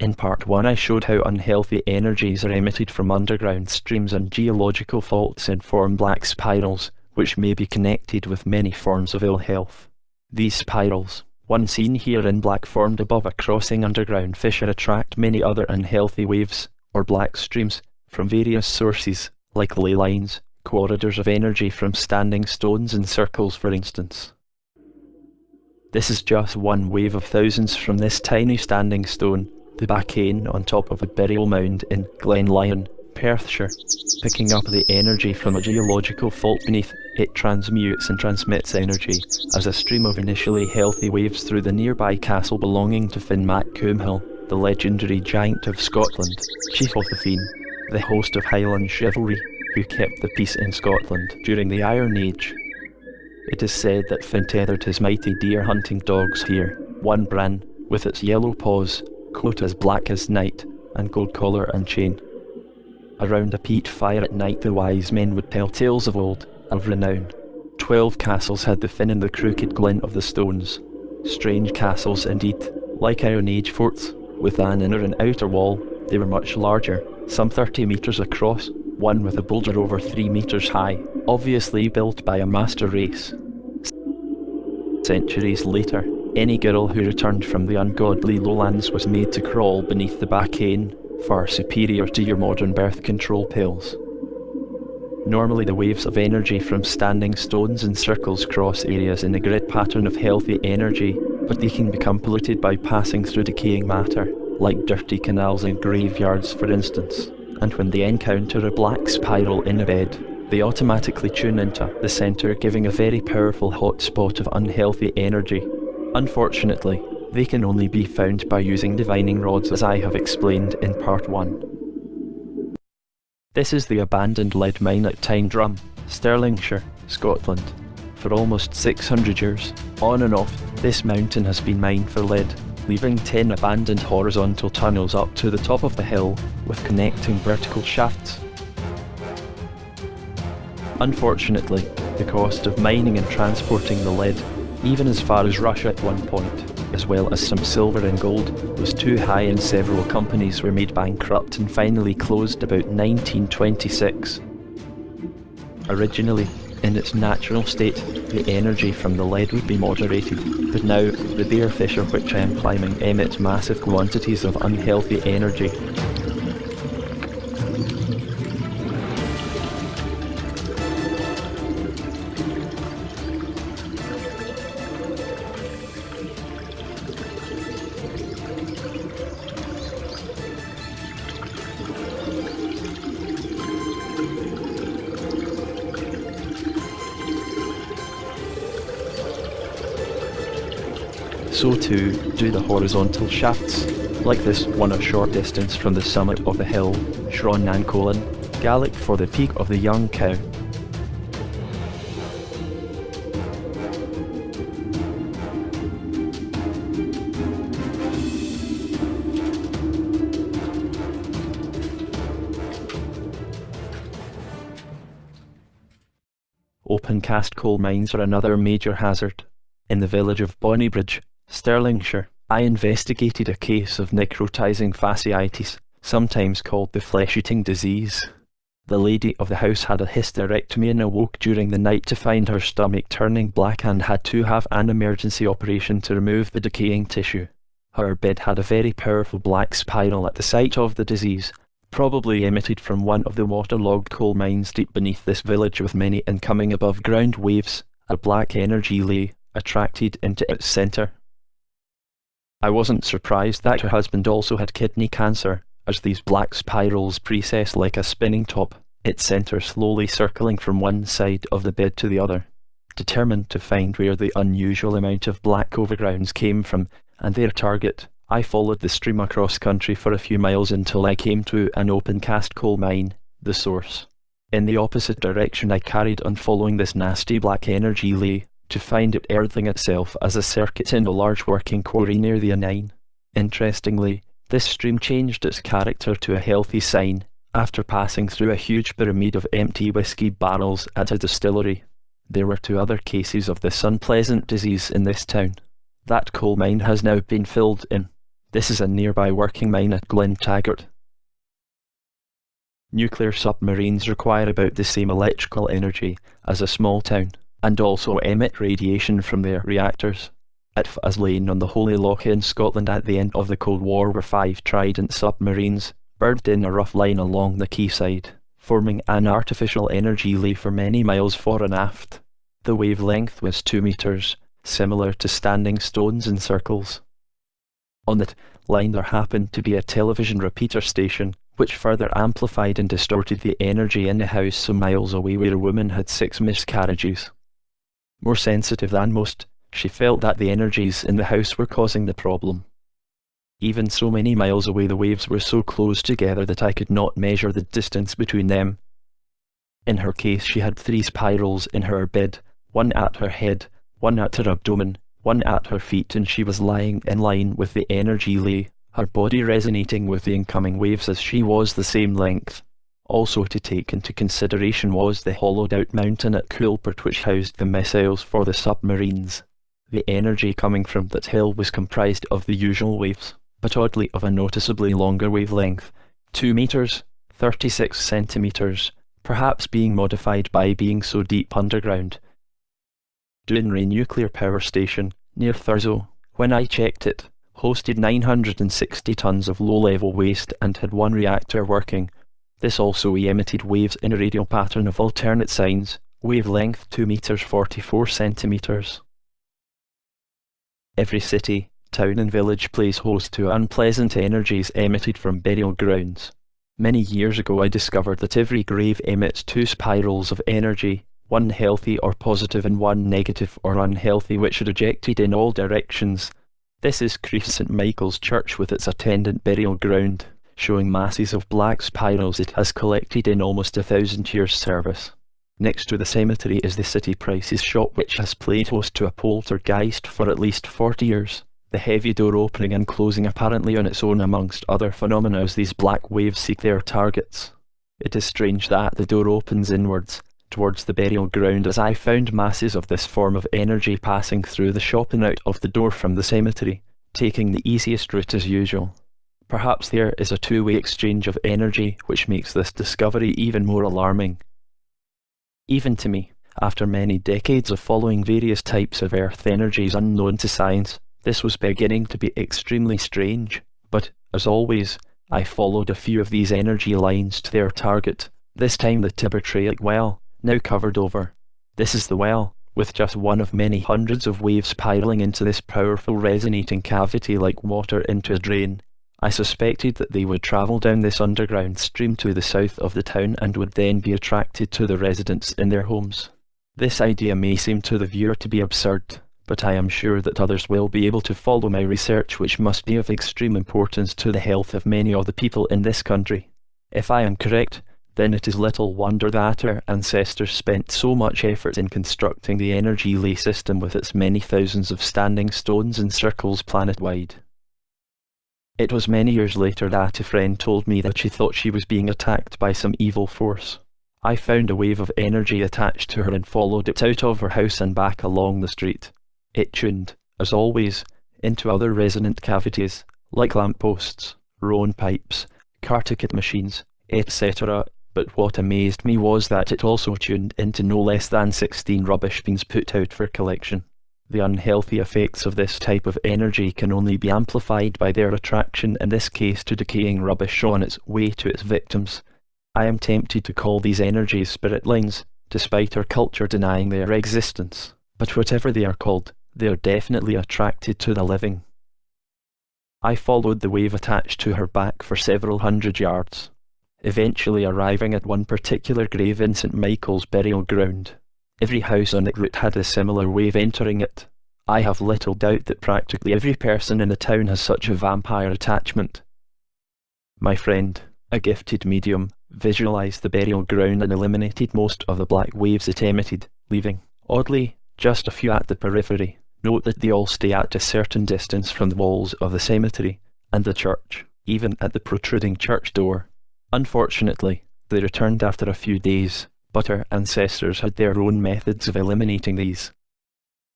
In part 1 I showed how unhealthy energies are emitted from underground streams and geological faults and form black spirals, which may be connected with many forms of ill health. These spirals, one seen here in black formed above a crossing underground fissure, attract many other unhealthy waves, or black streams, from various sources, like ley lines, corridors of energy from standing stones and circles for instance. This is just one wave of thousands from this tiny standing stone, the Bacane on top of a burial mound in Glen Lyon, Perthshire. Picking up the energy from a geological fault beneath, it transmutes and transmits energy as a stream of initially healthy waves through the nearby castle belonging to Finn Mac Coomhill, the legendary giant of Scotland, chief of the Fiann, the host of Highland chivalry, who kept the peace in Scotland during the Iron Age. It is said that Finn tethered his mighty deer hunting dogs here, one Bran, with its yellow paws, coat as black as night, and gold collar and chain. Around a peat fire at night the wise men would tell tales of old, of renown. 12 castles had the Finn in the crooked glint of the stones. Strange castles indeed, like Iron Age forts, with an inner and outer wall. They were much larger, some 30 metres across, one with a boulder over 3 metres high, obviously built by a master race. Centuries later, any girl who returned from the ungodly lowlands was made to crawl beneath the Bacane, far superior to your modern birth control pills. Normally the waves of energy from standing stones and circles cross areas in a grid pattern of healthy energy, but they can become polluted by passing through decaying matter, like dirty canals and graveyards for instance, and when they encounter a black spiral in a bed, they automatically tune into the centre, giving a very powerful hotspot of unhealthy energy. Unfortunately, they can only be found by using divining rods, as I have explained in part 1. This is the abandoned lead mine at Tyne-Drum, Stirlingshire, Scotland. For almost 600 years, on and off, this mountain has been mined for lead, leaving 10 abandoned horizontal tunnels up to the top of the hill, with connecting vertical shafts. Unfortunately, the cost of mining and transporting the lead, even as far as Russia at one point, as well as some silver and gold, was too high and several companies were made bankrupt and finally closed about 1926. Originally, in its natural state, the energy from the lead would be moderated, but now the bare fissure which I am climbing emits massive quantities of unhealthy energy. So too do the horizontal shafts, like this one a short distance from the summit of the hill, Shron-nan-Colin, Gaelic for the peak of the young cow. Open cast coal mines are another major hazard. In the village of Bonnybridge, Stirlingshire, I investigated a case of necrotizing fasciitis, sometimes called the flesh-eating disease. The lady of the house had a hysterectomy and awoke during the night to find her stomach turning black and had to have an emergency operation to remove the decaying tissue. Her bed had a very powerful black spiral at the site of the disease, probably emitted from one of the waterlogged coal mines deep beneath this village, with many incoming above ground waves. A black energy lay attracted into its centre. I wasn't surprised that her husband also had kidney cancer, as these black spirals precess like a spinning top, its centre slowly circling from one side of the bed to the other. Determined to find where the unusual amount of black overgrounds came from, and their target, I followed the stream across country for a few miles until I came to an open cast coal mine, the source. In the opposite direction I carried on, following this nasty black energy lay, to find it earthing itself as a circuit in a large working quarry near the Anine. Interestingly, this stream changed its character to a healthy sign after passing through a huge pyramid of empty whiskey barrels at a distillery. There were 2 other cases of this unpleasant disease in this town. That coal mine has now been filled in, This is a nearby working mine at Glen Taggart. Nuclear submarines require about the same electrical energy as a small town, and also emit radiation from their reactors. It has lain on the Holy Loch in Scotland at the end of the Cold War were 5 Trident submarines, berthed in a rough line along the quayside, forming an artificial energy lay for many miles fore and aft. The wavelength was 2 meters, similar to standing stones in circles. On that line there happened to be a television repeater station, which further amplified and distorted the energy in the house some miles away where a woman had 6 miscarriages. More sensitive than most, she felt that the energies in the house were causing the problem. Even so many miles away the waves were so close together that I could not measure the distance between them. In her case she had 3 spirals in her bed, 1 at her head, 1 at her abdomen, 1 at her feet, and she was lying in line with the energy lay, her body resonating with the incoming waves as she was the same length. Also to take into consideration was the hollowed-out mountain at Coulpert which housed the missiles for the submarines. The energy coming from that hill was comprised of the usual waves, but oddly of a noticeably longer wavelength, 2 meters, 36 centimeters, perhaps being modified by being so deep underground. Dounreay nuclear power station, near Thurso, when I checked it, hosted 960 tons of low-level waste and had 1 reactor working. This also emitted waves in a radial pattern of alternate signs, wavelength 2 meters 44 centimeters. Every city, town and village plays host to unpleasant energies emitted from burial grounds. Many years ago I discovered that every grave emits 2 spirals of energy, 1 healthy or positive and 1 negative or unhealthy, which are ejected in all directions. This is Crease St Michael's Church with its attendant burial ground, showing masses of black spirals it has collected in almost 1,000 years' service. Next to the cemetery is the City Price's shop, which has played host to a poltergeist for at least 40 years, the heavy door opening and closing apparently on its own amongst other phenomena as these black waves seek their targets. It is strange that the door opens inwards, towards the burial ground, as I found masses of this form of energy passing through the shop and out of the door from the cemetery, taking the easiest route as usual. Perhaps there is a 2-way exchange of energy which makes this discovery even more alarming. Even to me, after many decades of following various types of earth energies unknown to science, this was beginning to be extremely strange, but, as always, I followed a few of these energy lines to their target, this time the Tibertraic well, now covered over. This is the well, with just one of many hundreds of waves spiralling into this powerful resonating cavity like water into a drain. I suspected that they would travel down this underground stream to the south of the town and would then be attracted to the residents in their homes. This idea may seem to the viewer to be absurd, but I am sure that others will be able to follow my research, which must be of extreme importance to the health of many of the people in this country. If I am correct, then it is little wonder that our ancestors spent so much effort in constructing the energy ley system with its many thousands of standing stones in circles planet-wide. It was many years later that a friend told me that she thought she was being attacked by some evil force. I found a wave of energy attached to her and followed it out of her house and back along the street. It tuned, as always, into other resonant cavities, like lampposts, rowan pipes, car ticket machines, etc., but what amazed me was that it also tuned into no less than 16 rubbish bins put out for collection. The unhealthy effects of this type of energy can only be amplified by their attraction, in this case to decaying rubbish on its way to its victims. I am tempted to call these energies spirit lines, despite our culture denying their existence, but whatever they are called, they are definitely attracted to the living. I followed the wave attached to her back for several hundred yards, eventually arriving at one particular grave in St Michael's burial ground. Every house on the route had a similar wave entering it. I have little doubt that practically every person in the town has such a vampire attachment. My friend, a gifted medium, visualized the burial ground and eliminated most of the black waves it emitted, leaving, oddly, just a few at the periphery. Note that they all stay at a certain distance from the walls of the cemetery and the church, even at the protruding church door. Unfortunately, they returned after a few days, but our ancestors had their own methods of eliminating these.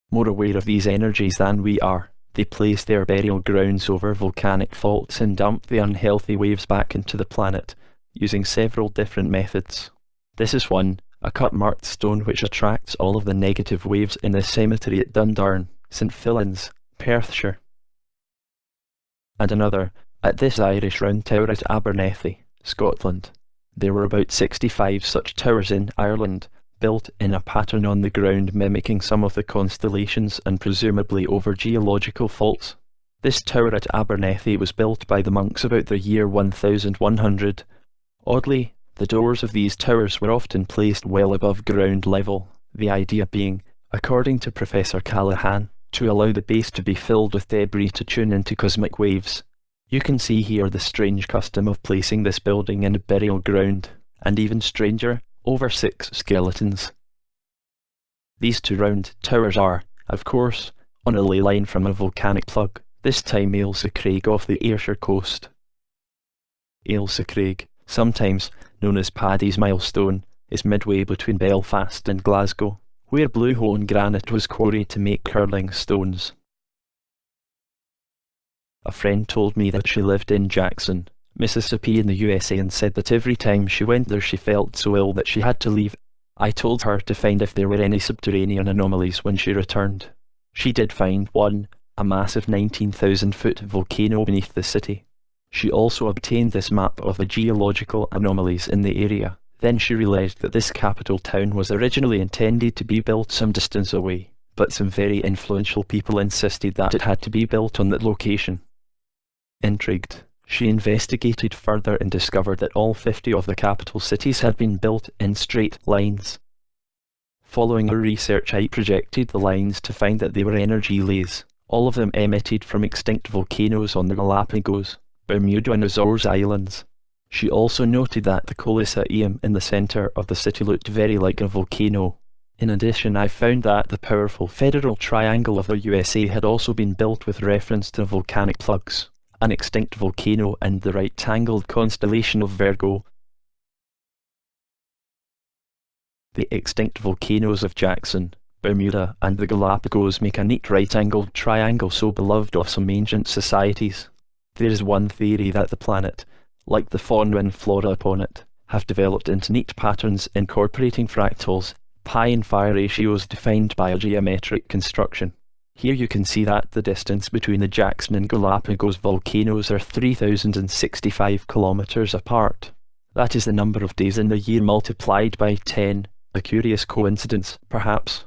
More aware of these energies than we are, They place their burial grounds over volcanic faults and dump the unhealthy waves back into the planet, using several different methods. This is one, a cut-marked stone which attracts all of the negative waves in the cemetery at Dundarn, St Fillan's, Perthshire. And another, at this Irish round tower at Abernethy, Scotland. There were about 65 such towers in Ireland, built in a pattern on the ground mimicking some of the constellations and presumably over geological faults. This tower at Abernethy was built by the monks about the year 1100. Oddly, the doors of these towers were often placed well above ground level, the idea being, according to Professor Callahan, to allow the base to be filled with debris to tune into cosmic waves. You can see here the strange custom of placing this building in a burial ground, and even stranger, over 6 skeletons. These 2 round towers are, of course, on a ley line from a volcanic plug, this time Ailsa Craig off the Ayrshire coast. Ailsa Craig, sometimes known as Paddy's Milestone, is midway between Belfast and Glasgow, where Bluehone granite was quarried to make curling stones. A friend told me that she lived in Jackson, Mississippi in the USA, and said that every time she went there she felt so ill that she had to leave. I told her to find if there were any subterranean anomalies when she returned. She did find one, a massive 19,000-foot volcano beneath the city. She also obtained this map of the geological anomalies in the area. Then she realised that this capital town was originally intended to be built some distance away, but some very influential people insisted that it had to be built on that location. Intrigued, she investigated further and discovered that all 50 of the capital cities had been built in straight lines. Following her research, I projected the lines to find that they were energy lays, all of them emitted from extinct volcanoes on the Galapagos, Bermuda and Azores Islands. She also noted that the Coliseum in the centre of the city looked very like a volcano. In addition, I found that the powerful Federal Triangle of the USA had also been built with reference to volcanic plugs, an extinct volcano and the right-angled constellation of Virgo. The extinct volcanoes of Jackson, Bermuda and the Galapagos make a neat right-angled triangle so beloved of some ancient societies. There is one theory that the planet, like the fauna and flora upon it, have developed into neat patterns incorporating fractals, pi and phi ratios defined by a geometric construction. Here you can see that the distance between the Jackson and Galapagos volcanoes are 3,065 kilometers apart. That is the number of days in the year multiplied by 10, a curious coincidence, perhaps.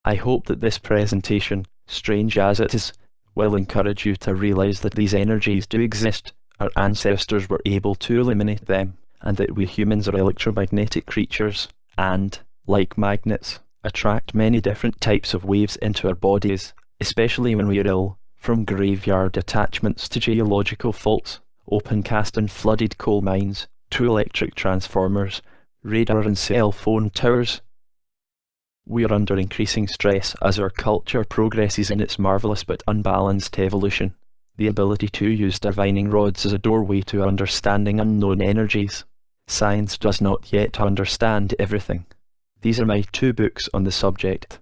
I hope that this presentation, strange as it is, will encourage you to realise that these energies do exist, our ancestors were able to eliminate them, and that we humans are electromagnetic creatures, and, like magnets, attract many different types of waves into our bodies, especially when we are ill, from graveyard attachments to geological faults, open cast and flooded coal mines, to electric transformers, radar and cell phone towers. We are under increasing stress as our culture progresses in its marvellous but unbalanced evolution. The ability to use divining rods as a doorway to understanding unknown energies. Science does not yet understand everything. These are my 2 books on the subject.